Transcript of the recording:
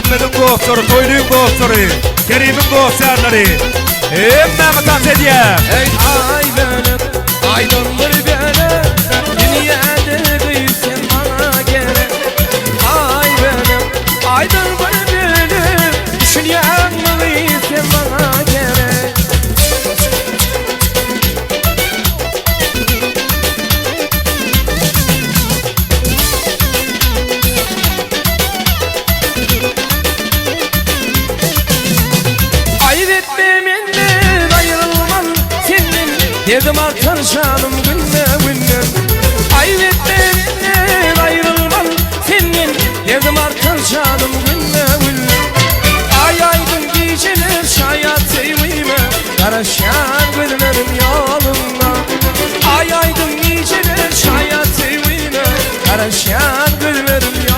Ahmet'in dostları, Toylu'nun dostları, Kerim'in dostlarları. Emmemi dans edeyim. Ey ay benim, aydındır benim, dünyada büyüsen bana gerek. Ay benim, aydındır benim, düşünyen mi büyüsen bana gerek. Ayıp etmeminle ayrılmam senin, dedim artar canım günle günle. Ayıp etmeminle ayrılmam senin, dedim artar canım günle günle. Ay aydın geceler şayet sevime, karışan gözlerim yolunda. Ay aydın geceler şayet sevime, karışan gözlerim